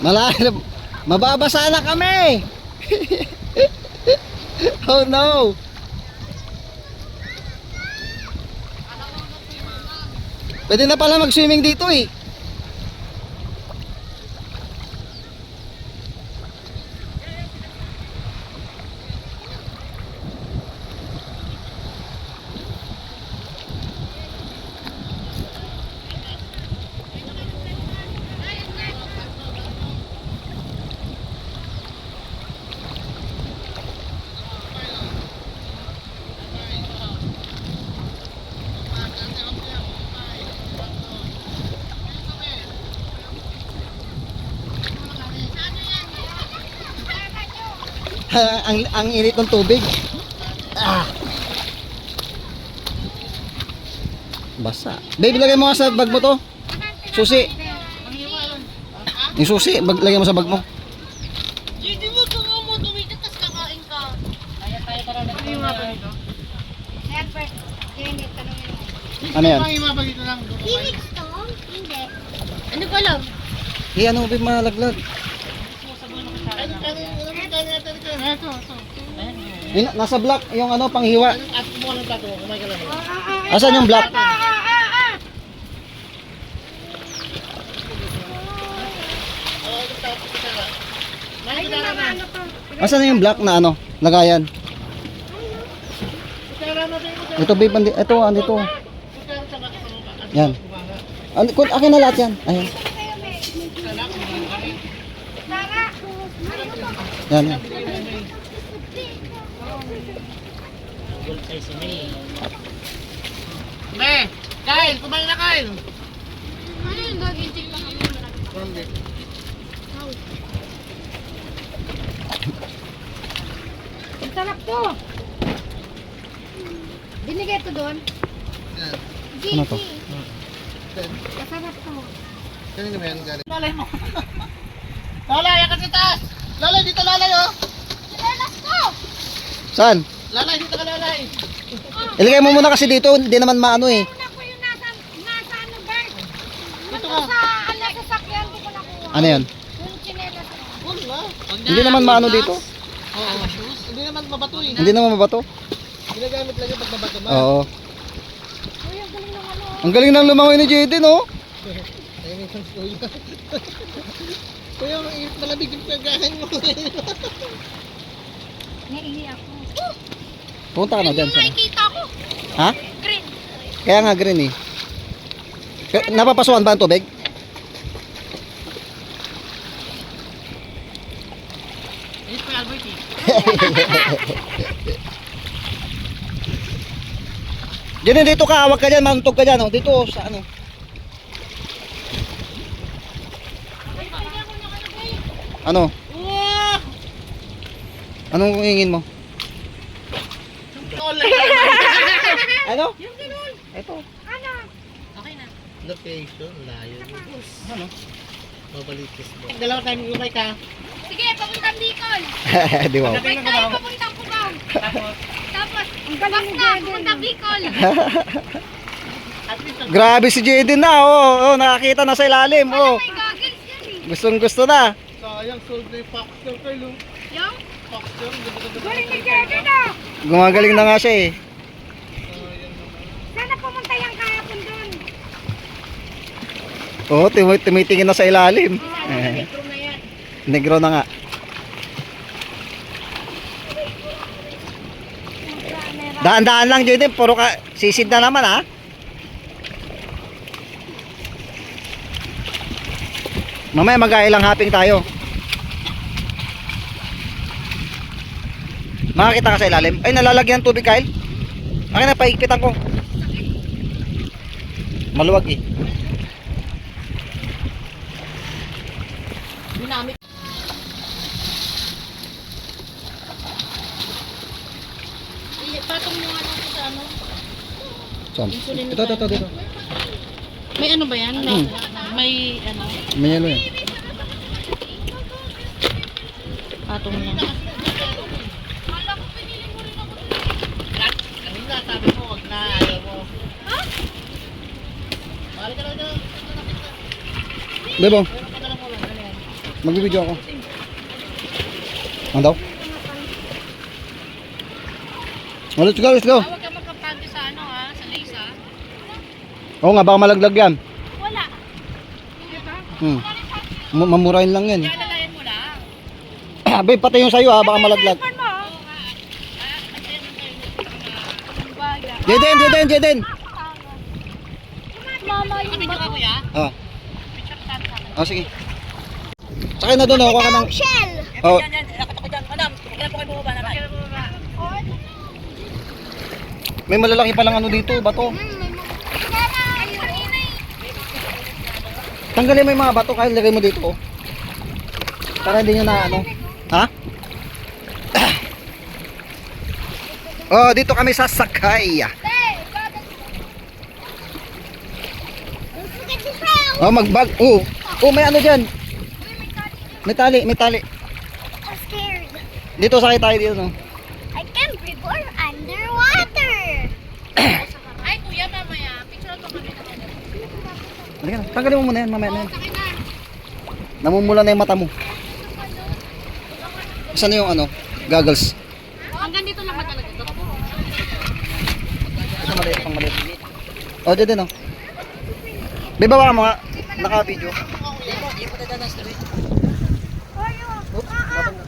Malalim. Mababasa na kami. Oh no. Pwede na pala mag-swimming dito eh. ang init ng tubig. Basa. Babe, lagay mo nga sa bag mo to. Susi. Yung susi, lagay mo sa bag mo. Hindi mo ito mo tumigil, tapos kakain ka. Kaya tayo para lang. Ano yung mga dito? Never. Ganit, tanongin mo. Ano yan? Phoenix to? Hindi. Ano ba lang? Ano ba malaglag? Nasa block yung ano panghiwa. Asan yung block? Asan yung block na ano? Lagayan. Ito babe, ito andito. Yan. Akin na lahat yan. Ayan. Yan. Yan. Be, Kyle, kumain na Kyle. Ano yung gaginting pa kami? Ang sarap to. Binigay to doon. Ano to? Masarap to. Kanina ba yan galing? Lalay mo. Lalay, yan kasi taas. Lalay, dito lalay oh. Sinelas ko! Saan? Lalay, dito ka lalay. Ilagay mo muna kasi dito, hindi naman maano eh. Una ko yung nasa ano, Bert? Dito Sa ka. sasakyan ko nakuha. Ano yan? Yung sinelas ko. Wala. Hindi naman maano dito. Oo. Hindi naman mabato eh. Hindi naman mabato. Ginagamit lang yung pag mabato ba? Oo. Uy, ang galing ng ano. Ang galing ng lumangoy ni Jaden, oh. Ayun yung kuya. Kuya, malamig yung pagahan mo. Naihi ako. Punta ka na dyan. Yung Sana. nakikita ko. Ha? Green. Kaya nga green eh. Napapasukan ba ang tubig? Ayun pa Albert eh. Diyan dito ka, awag ka dyan, mauntog ka dyan, oh. Dito oh, sa ano. Ano? Wow! Anong hingin mo? Ano? Yung ganun. Ito. Ano? Okay na. Location, layo. Ano? Mabalitis mo. Dalawa tayo mag-umay ka. Sige, papuntang Bicol. Di wow. May tayo papuntang Cubao. Tapos, basta, papuntang Bicol. At least, Grabe si Jaden na, oh. Nakakita na sa ilalim, oh. May goggles yan eh. Gustong gusto na. sayang, sold na yung Foxter kayo. Yung? Foxter, Galing ni Jerry na. Gumagaling na nga siya eh. Sana pumunta yung kahapon doon. Oo, tumitingin na sa ilalim. Negro na yan. Negro na nga. Daan-daan lang Jaden, puro ka sisid na naman ha. Mamaya mag-ailang hopping tayo. Makakita ka sa ilalim. Ay, nalalagyan ng tubig, Kyle. Akin na, paigpitan ko. Maluwag eh. Ginamit. Patong mo ano sa ano. Saan? Insulin Ito, dito. May ano ba yan? May ano. May yelo yan. Patong niya. kanina sabi mo, wag na, ayaw mo. Ha? Balik ka na dyan. Bebo. Magbibideo ako. Ano daw? Oh, let's go, let's go. Huwag ka magkapante sa ano ha, sa lace ha. Oo nga, baka malaglag yan. Wala. Diba? Mamurahin lang yan. Alalayan mo lang. Babe, pati yung sayo baka malaglag. Cellphone mo. Baga. Jaden. Mama, yung video ka kuya? Ah, Picture ka sa akin. oh, sige. Sakay na doon, kuha ka ng... Shell! Oh, Nakita ko dyan. Madam, kailan po kayo bumaba na tayo? may malalaki palang ano dito, bato. Tanggalin mo yung mga bato, kahit lagay mo dito. Oh. Para hindi nyo na ano. Ha? Oh, dito kami sasakay. Oh, magbag. Oh, may ano dyan. May tali. I'm scared. Dito sakay tayo dito, no? I can't breathe underwater. Ay, kuya, mamaya. Picture ko kami naman. Halika na. Tanggalin mo muna yan, mamaya na yan. Sakit na. Namumula na yung mata mo. Saan na yung ano? Goggles. Hanggang dito lang ba talaga ito? Ito maliit, pang maliit. Oh, dyan din, oh. Bibaba ka mga naka-video. Oops, batang na.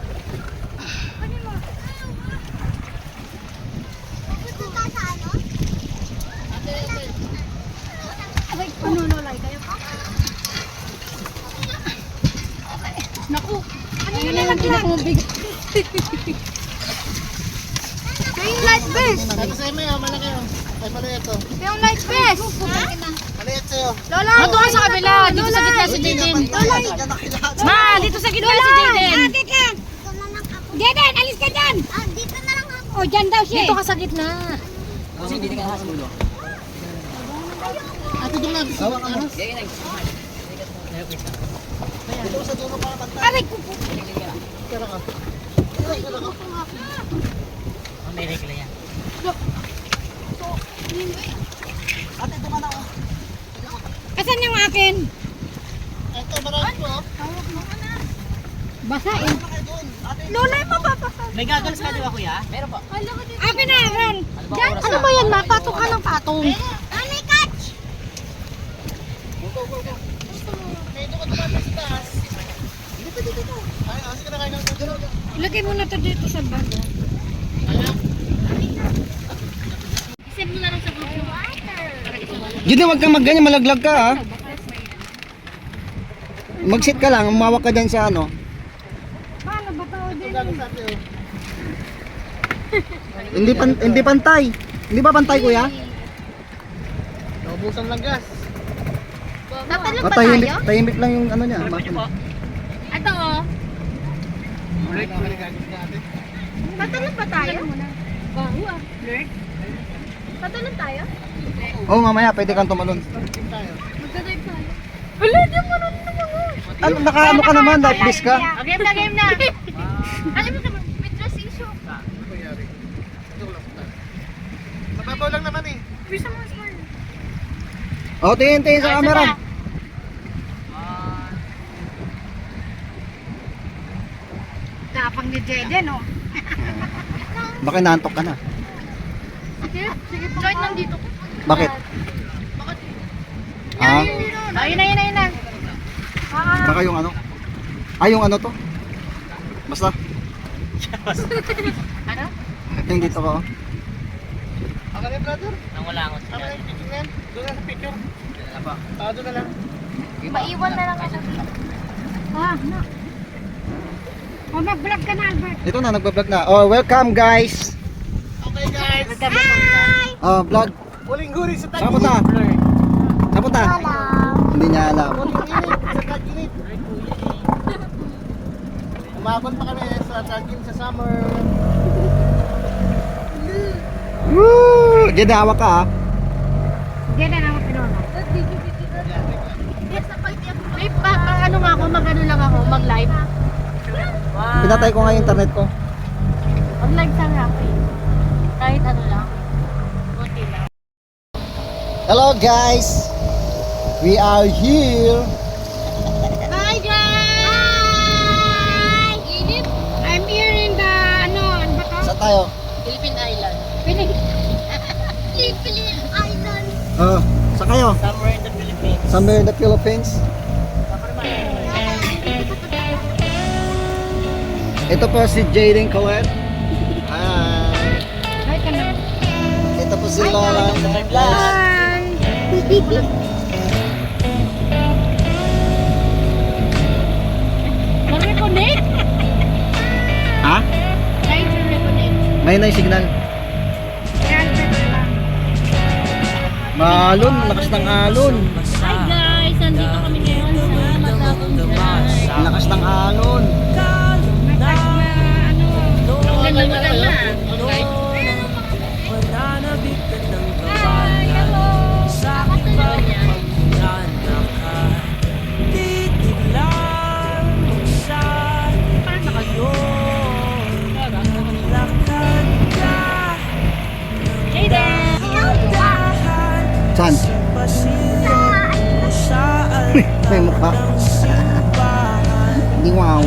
Panunulay kayo pa? Naku! Ano yun lang pinakumabigat? Yung light vest! Ito sa'yo may malaki oh. Ay, maliit oh. Yung light vest! Maliit sa'yo. Lola! Doon sa kabila! Dito sa gitna si Jaden! Lola! Ma! Dito sa gitna si Jaden! Ate ka! Jaden, alis ka dyan! Dito na lang ako! O, dyan daw siya. Dito ka sa gitna! Ate doon na. Hawak ka mo. Aray ko po. Tara ka. Asan yung akin? Ito, marami po oh. Basa eh. Lola, yung mapapaka! May goggles ka di ba kuya? Meron po. Akin na, Ron. Ano ba yan, ma? Patong ka ng patong! May catch! Go. Dito ka tumapit sa taas. Dito. Ay, sige na kayo ng dito. Ilagay mo na to dito sa bag. Isip mo na lang sa group yung Gini, wag kang magganyan, malaglag ka, ha? Mag-sit ka lang, umawak ka dyan sa ano. Paano ba tao din? Galing sa ate oh. Hindi pantay. Hindi ba pantay, kuya? Naubusan lang gas. Tatalon O, ba tahimik, tayo? tahimik lang yung ano niya. Ito oh. Ulit, galing sa ate. Tatalon ba tayo? Baho ah. Lord? Tatalon tayo? Oh, mamaya pwede kang tumalon. Team tayo. Magdadive tayo. Wala, di mo naman naman. Ano, nakaano ka naman, life vest ka? Game na. Alam mo naman, may trust issue. Ano nangyari? Ito lang sa taas. Mababaw lang naman eh. Bisa mo smart. Oh, tingin sa camera. Tapang ni Jaden, oh. Baka inaantok ka na. Sige, join lang dito. Bakit? Ah, Ayun na. baka yung ano? Yung ano to? Basta, Ano? yung dito ko. Ako na brother. Nang wala ako. Tama na yung picture na yan. Doon na sa picture. Doon na lang. Maiwan na lang ako. No. O, mag-vlog ka na, Albert. Ito na, nagbablog na. Oh, welcome guys. Okay guys. Oh, vlog. Huling-huri sa Saan tag-init. punta? Saan punta? Hindi niya alam. Huling-init sa tag-init. Umabot pa kami sa tag-init sa summer. Woo! Diyan hawak ka, ha? Jaden, ako pinona. Ay, ano nga ako, mag-ano lang ako, mag-live. Pinatay ko nga yung internet ko. Mag-live sa Rappi. Kahit ano lang. Buti lang. Hello guys. We are here. Hi guys! Oh, saan kayo? Somewhere in the Philippines. Somewhere in the Philippines. Ito po si Jaden Cohen. Ay, ka na. Ito po si Lola. Hi! Reconnect? Ha? Try to reconnect. May na yung signal. Yan, pwede lang. Maalon, malakas ng alon. Hi guys, nandito kami ngayon sa Matapang Drive. Lakas ng alon. Matag na, ano. Ganda na. Hi, hello. Katulad niya. Hey there! Saan? May mukha. Di wow.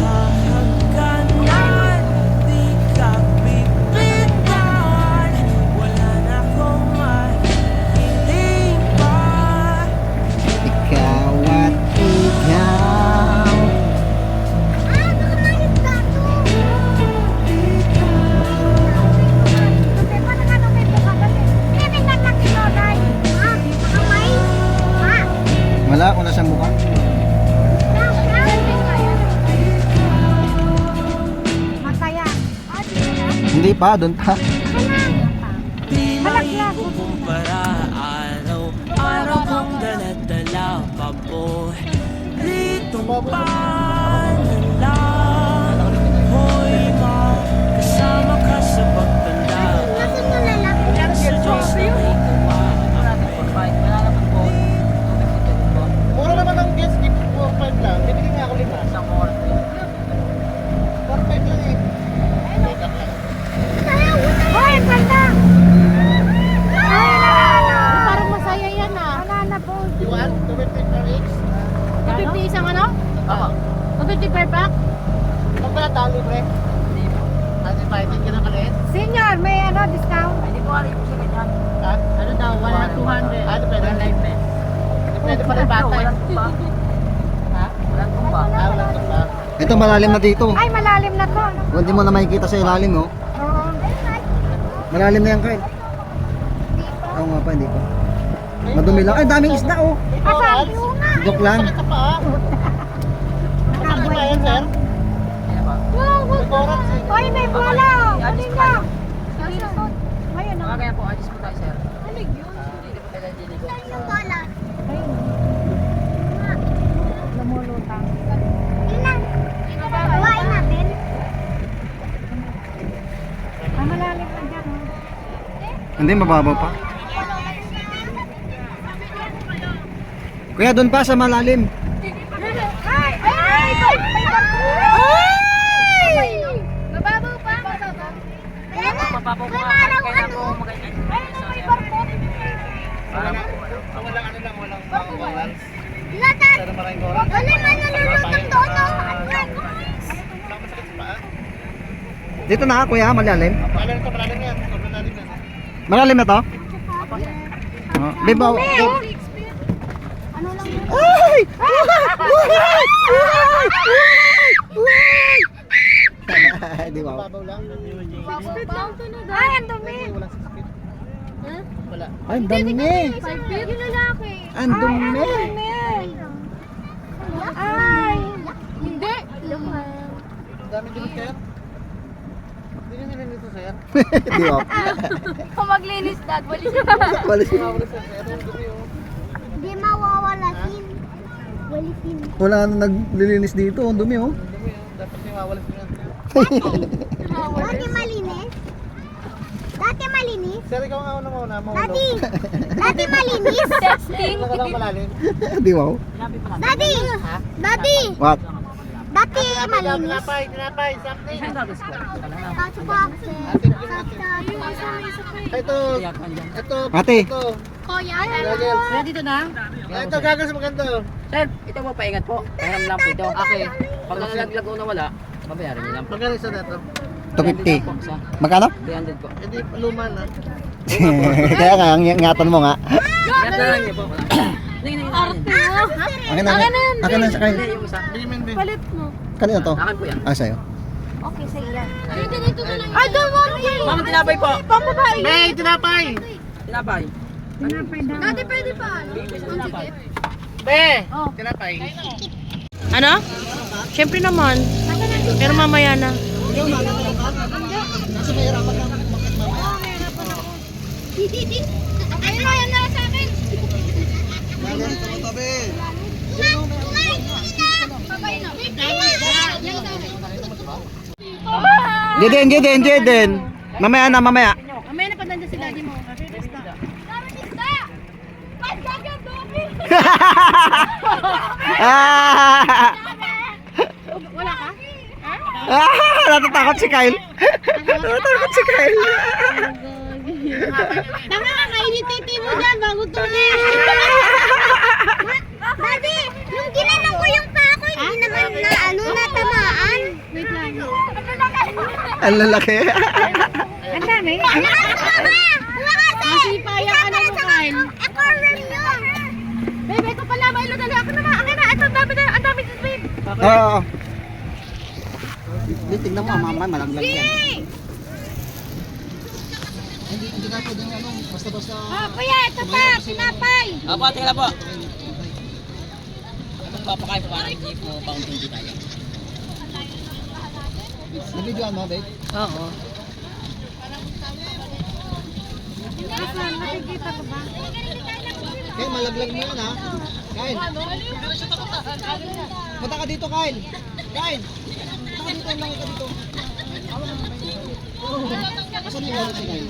Ikaw at ikaw. Wala, wala siyang mukha. Masaya. Hindi pa, doon pa. Malaglag. Para araw-araw kong dala-dala pa po. Rito pa na lang. Hoy ma, kasama ka sa pagtanda. Mura naman ang gas, 4-5 lang. Bibigyan nga ako 5. Isang oras. 4-5 lang eh. Wake up lang. Hoy, ang ganda. Ay, nalala. Parang masaya yan ah. Nalala po. You want 250 per each? 250 isang ano? Tama. 250 per pack? Pag pala talo, pre. Ate, fighting ka na kaliit. Senior, may ano, discount? Hindi ko alam yung sa ganyan. Ha? Ano daw? 200. Ano pwede? Live bet. Pwede pa rin bata. Walang tumba. Ha? Walang tumba. Walang tumba. Ito malalim na dito. Ay, malalim na to. Kung hindi mo na makikita sa ilalim, oh. Oo. Malalim na yan, Kyle. Oo nga pa, hindi pa. Madumi lang. Ay, daming isda, oh. Sabi ko nga. Joke lang. Ito pa ah. Ano ba yan, sir? Wow, May korat eh. Hoy, may bola. Galing na. Ayun, Mga ganyan po, adjust po tayo, sir. Alig yun. Hindi po tayo diligo. Yung bola. Ayun. Lumulutang. Yun lang. Babawain natin. Ah, malalim na dyan. Hindi, mababaw pa. Kuya, doon pa sa malalim. Ay! Ay! May barko! Ay! Mababaw pa. Ayan na. Mapapaw po May nga. marang Kaya ano. po maganyan. Ayun na, may barko. Walang ano lang, walang bawal. Lahat. Pero maraming korat. Wala man nalulutang doon. Walang masakit sa paa. Dito na, kuya, malalim. Malalim ito, malalim yan. Sobrang lalim yan. Malalim na to? Oh, di ba? Ano lang yun? Ay! Di ba? Babaw lang. Ay, ang dumi. Walang sakit. Wala. Ay, ang dumi. Yung lalaki. Ang dumi. Ay! Hindi. Daming dilit kayo? Hindi nyo nilin ito, sir. Di ba? Kung maglinis dad, walis Walis. Mawala sir, sir. Ang dumi oh. Di mawawalasin. Walisin. Wala na naglilinis dito. Ang dumi, oh. Ang dumi oh. Dapat nyo mawalas nyo yan. Dati malinis? Dati malinis? Sir, ikaw nga una muna. Dati! Dati malinis? Wala ka lang malalim. Di ba? Dati! Dati! What? Dati malinis? Tinapay, something. Kaso boxes. Ito, ito, Ate. ito. Kuya, Gagel. Sir, dito na. Ito, gagas maganda. Sir, ito po, paingat po. Pahiram lang po ito. Okay. Pag nalaglag o nawala, babayaran niyo lang po. Magkano isa na ito? 250. Po, isa. Magkano? 300 po. Hindi, luma na. Kaya nga, ang ingatan mo nga. 300 Dahan niyo po. Tingin. Akin na. Akin na sa kain. Hindi, yung isa. Palit mo. Kanina to? Akin po yan. Ah, sa'yo. Okay, sige yan. Dito na lang. Ay, don't worry. Mama, tinapay po. Pampabae. Hey, tinapay! Tinapay. Dati pwede pa. Tinapay. Be! Tinapay. Ano? Siyempre naman. Pero mamaya na. Ayun na, yan na sa akin. Jaden. Mamaya na, mamaya. Mamaya na pag nandiyan si daddy mo. Ah! Wala ka? Natatakot si Kyle. Natatakot si Kyle. Nakakakainit titi mo dyan bago tuloy. Daddy, nung ginanong ko yung pako, hindi naman na natamaan. Wait lang. Ang lalaki. Ang dami. Kasi paya ka na mo, Kyle. Aquarium yun. Bebe, ito pala, Milo, dali ako naman. Ang ina, ito, ang dami din, babe. Oo. Hindi, tignan mo, mama, malaglag yan. Hindi na pwedeng ano, basta-basta. Oh, kuya, ito pa, sinapay. Apo, tingnan po. Papakain po para hindi po paunting tayo. Nabidyoan mo, babe? Oo. Nakikita ko ba? Kyle, malaglag mo yan, ha? Kyle. Punta ka dito, Kyle. Kyle. Punta ka dito, lang ka dito. Asan yung lalo si Kyle?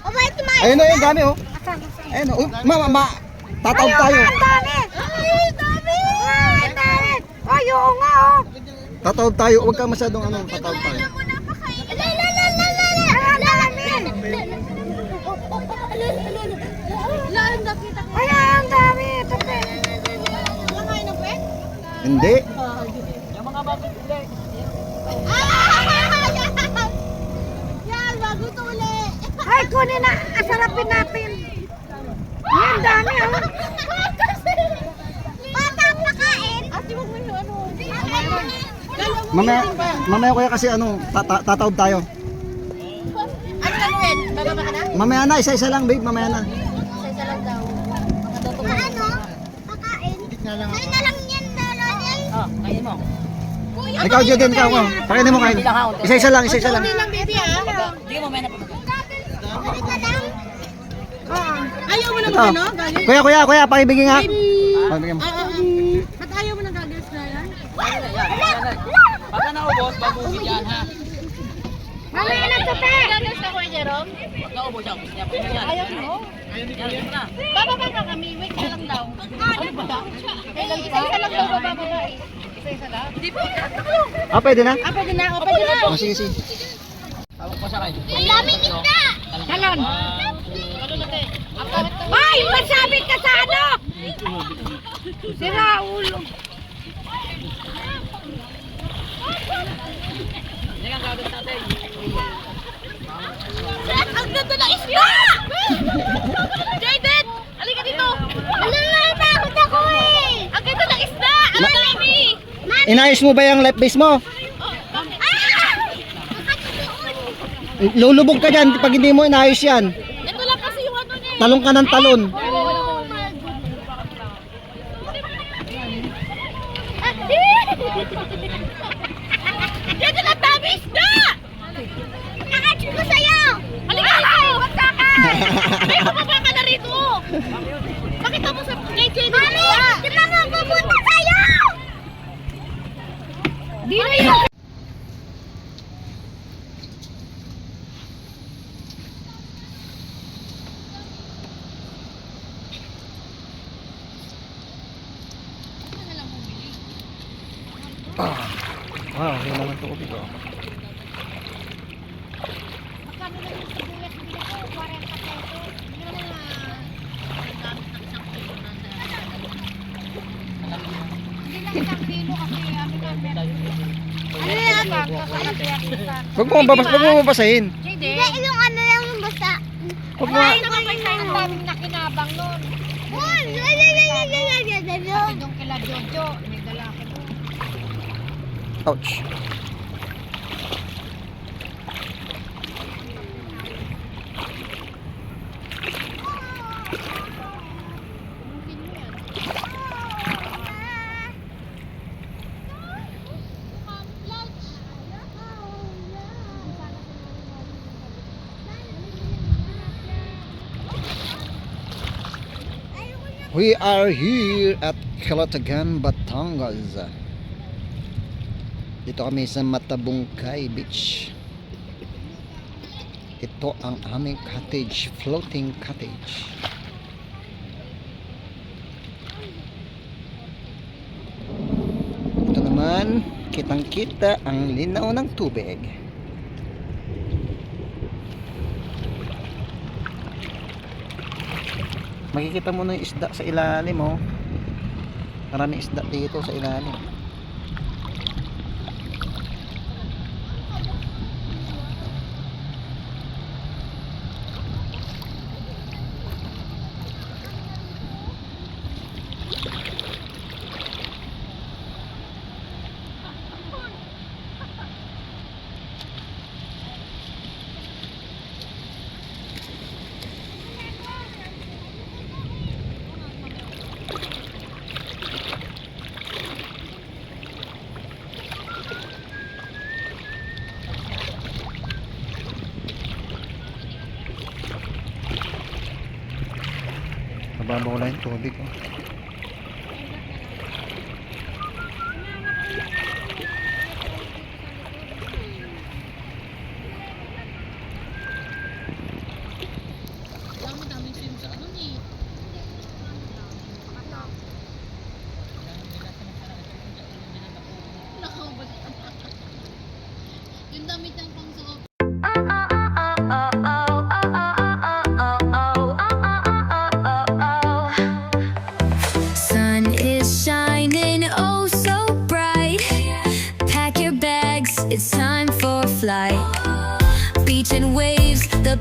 Oh, wait, tumayo. Ayun na yun, dami, oh. Ayun, oh. Tatawag tayo. Ang dami. Ay, dami. Ay, dami. Ay, oo nga, oh. Tatawag tayo. Huwag ka masyadong ano, tatawag tayo. Ay, ang dami. Tabi. Hindi. Yan, bago to uli. Ay, kunin na. Asarapin natin. Ay, ang dami, oh. Bata ang nakain. Ate, huwag mo yung ano. Mamaya kuya kasi ano, tatawag tayo. Ano gagawin? Bababa ka na? Mamaya na, isa-isa lang, babe. Mamaya na. Isa lang daw. Ano? Pakain? Kain na lang yan, Lolel. Oh, kainin mo. Ikaw, Jaden, ikaw. Pakinin mo, Kyle. Isa-isa lang, isa-isa lang. lang, baby, ah. Sige mo, may na po. Ayaw mo na Ito. Kuya, pakibigay nga. Pakibigay mo. Ba't ayaw mo ng goggles na yan? Pagka naubos, babuhin yan, ha? Mamaya na to, te. Goggles na ko, Jerome? Pag naubos, yan. Ayaw mo? Ayaw mo na. Bababa ka kami. Wait na lang daw. Ano ba? Isa-isa lang daw bababa eh. Isa-isa lang? Hindi po. Ah, pwede na? Ah, pwede na. O, pwede na. Oh, sige. Tawag pa siya kayo. Ang daming isda. Talon. Ay, masabit ka sa ano? Sira ulo. Hindi kang gagawin natin. Ang ganda ng isda! Jaden! Halika dito! Takot ako eh! Ang ganda ng isda! Ang dami! Inayos mo ba yung life base mo? Lulubog ka dyan pag hindi mo inayos yan. Ito lang kasi yung ano niya. Talong ka ng talon. Oh my God! Jaden, ang dami isda! Nakachip ko sa'yo! Halika dito! Basta ka! May bumaba ka na rito! Pakita mo sa kay Jaden. Mami! Di ba magpupunta sa'yo? Di na yun! Wow, yun naman ito ko. Magkano na yung sibuyas bili ko? 40 pesos. Hindi mo na Hindi lang isang kilo kasi ano yan. Ano yan? Kakalapit. Huwag mo babasahin. Hindi. Hindi, yung ano lang yung basta. Huwag mo. Ay, naman ang daming nakinabang nun. Uy, Doon kila Jojo, may dala ko doon. Ouch. We are here at Calatagan, Batangas. Dito kami sa Matabungkay Beach. Ito ang aming cottage, floating cottage. Ito naman, kitang-kita ang linaw ng tubig. Makikita mo na yung isda sa ilalim, oh. Maraming isda dito sa ilalim. Mababaw lang yung tubig, oh. Yung damit ng pangsuot. Sun is shining oh so bright. Pack your bags, it's time for flight. Beach and waves, the